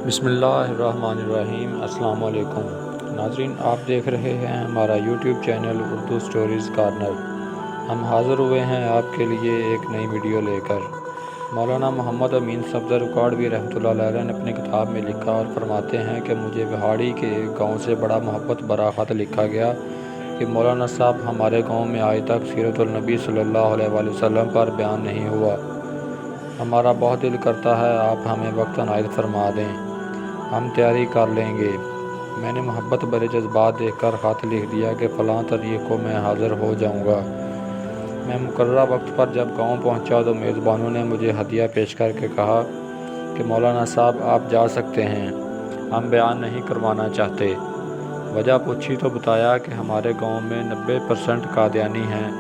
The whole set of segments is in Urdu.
بسم اللہ الرحمن الرحیم۔ السلام علیکم ناظرین، آپ دیکھ رہے ہیں ہمارا YouTube channel Urdu stories corner. ہم حاضر ہوئے ہیں آپ کے لیے ایک نئی ویڈیو لے کر۔ مولانا محمد امین صفدر اکاڑوی رحمۃ اللہ علیہ نے اپنی کتاب میں لکھا اور فرماتے ہیں کہ مجھے بہاڑی کے ایک گاؤں سے بڑا محبت بھرا خط لکھا گیا کہ مولانا صاحب ہمارے گاؤں میں آج تک سیرت النبی صلی اللہ علیہ وآلہ وسلم پر بیان نہیں ہوا۔ ہمارا بہت دل کرتا ہے آپ ہمیں وقت عنایت فرما دیں، ہم تیاری کر لیں گے۔ میں نے محبت بھرے جذبات دیکھ کر خط لکھ دیا کہ فلاں تاریخ کو میں حاضر ہو جاؤں گا۔ میں مقررہ وقت پر جب گاؤں پہنچا تو میزبانوں نے مجھے ہدیہ پیش کر کے کہا کہ مولانا صاحب آپ جا سکتے ہیں، ہم بیان نہیں کروانا چاہتے۔ وجہ پوچھی تو بتایا کہ ہمارے گاؤں میں 90% قادیانی ہیں،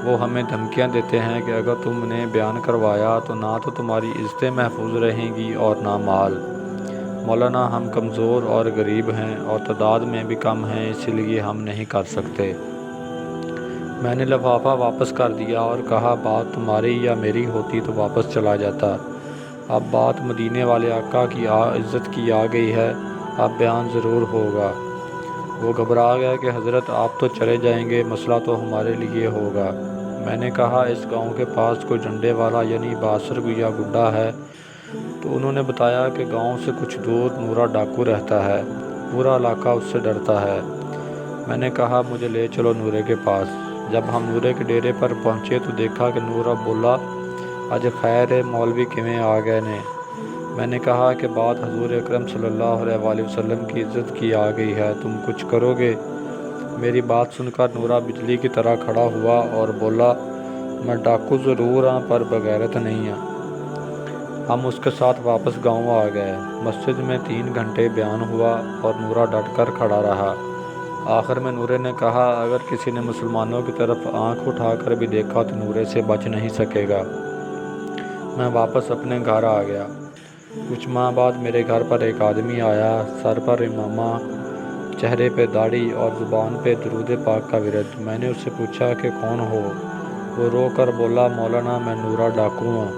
وہ ہمیں دھمکیاں دیتے ہیں کہ اگر تم نے بیان کروایا تو نہ تو تمہاری عزتیں محفوظ رہیں گی اور نہ مال۔ مولانا ہم کمزور اور غریب ہیں اور تعداد میں بھی کم ہیں، اس لیے ہم نہیں کر سکتے۔ میں نے لفافہ واپس کر دیا اور کہا بات تمہاری یا میری ہوتی تو واپس چلا جاتا، اب بات مدینے والے آقا کی عزت کی آ گئی ہے، اب بیان ضرور ہوگا۔ وہ گھبرا گیا کہ حضرت آپ تو چلے جائیں گے، مسئلہ تو ہمارے لیے ہوگا۔ میں نے کہا اس گاؤں کے پاس کوئی ڈنڈے والا یعنی باسر یا گڈا ہے؟ تو انہوں نے بتایا کہ گاؤں سے کچھ دور نورا ڈاکو رہتا ہے، پورا علاقہ اس سے ڈرتا ہے۔ میں نے کہا مجھے لے چلو نورے کے پاس۔ جب ہم نورے کے ڈیرے پر پہنچے تو دیکھا کہ نورا بولا اج خیر ہے مولوی کیویں آ گئے نے۔ میں نے کہا کہ بات حضور اکرم صلی اللہ علیہ وآلہ وسلم کی عزت کی آ گئی ہے، تم کچھ کرو گے؟ میری بات سن کر نورا بجلی کی طرح کھڑا ہوا اور بولا میں ڈاکو ضرور ہاں پر بغیرت نہیں ہاں۔ ہم اس کے ساتھ واپس گاؤں آ گئے۔ مسجد میں 3 گھنٹے بیان ہوا اور نورا ڈٹ کر کھڑا رہا۔ آخر میں نورے نے کہا اگر کسی نے مسلمانوں کی طرف آنکھ اٹھا کر بھی دیکھا تو نورے سے بچ نہیں سکے گا۔ میں واپس اپنے گھر آ گیا۔ کچھ ماہ بعد میرے گھر پر ایک آدمی آیا، سر پر امامہ، چہرے پہ داڑھی اور زبان پہ درود پاک کا ورد۔ میں نے اس سے پوچھا کہ کون ہو؟ وہ رو کر بولا مولانا میں نورا ڈاکو ہوں۔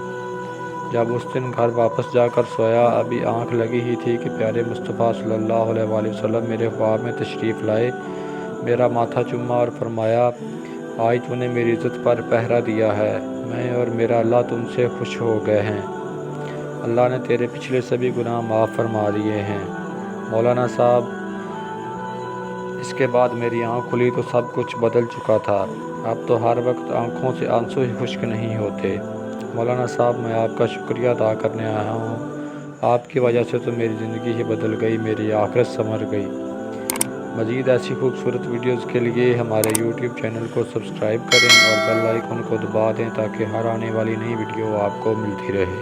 جب اس دن گھر واپس جا کر سویا، ابھی آنکھ لگی ہی تھی کہ پیارے مصطفیٰ صلی اللہ علیہ وآلہ وسلم میرے خواب میں تشریف لائے، میرا ماتھا چوما اور فرمایا آج تو نے میری عزت پر پہرا دیا ہے، میں اور میرا اللہ تم سے خوش ہو گئے ہیں، اللہ نے تیرے پچھلے سبھی گناہ معاف فرما دیے ہیں۔ مولانا صاحب اس کے بعد میری آنکھ کھلی تو سب کچھ بدل چکا تھا، اب تو ہر وقت آنکھوں سے آنسو ہی خشک نہیں ہوتے۔ مولانا صاحب میں آپ کا شکریہ ادا کرنے آیا ہوں، آپ کی وجہ سے تو میری زندگی ہی بدل گئی، میری آخرت سنور گئی۔ مزید ایسی خوبصورت ویڈیوز کے لیے ہمارے یوٹیوب چینل کو سبسکرائب کریں اور بیل آئیکن کو دبا دیں تاکہ ہر آنے والی نئی ویڈیو آپ کو ملتی رہے۔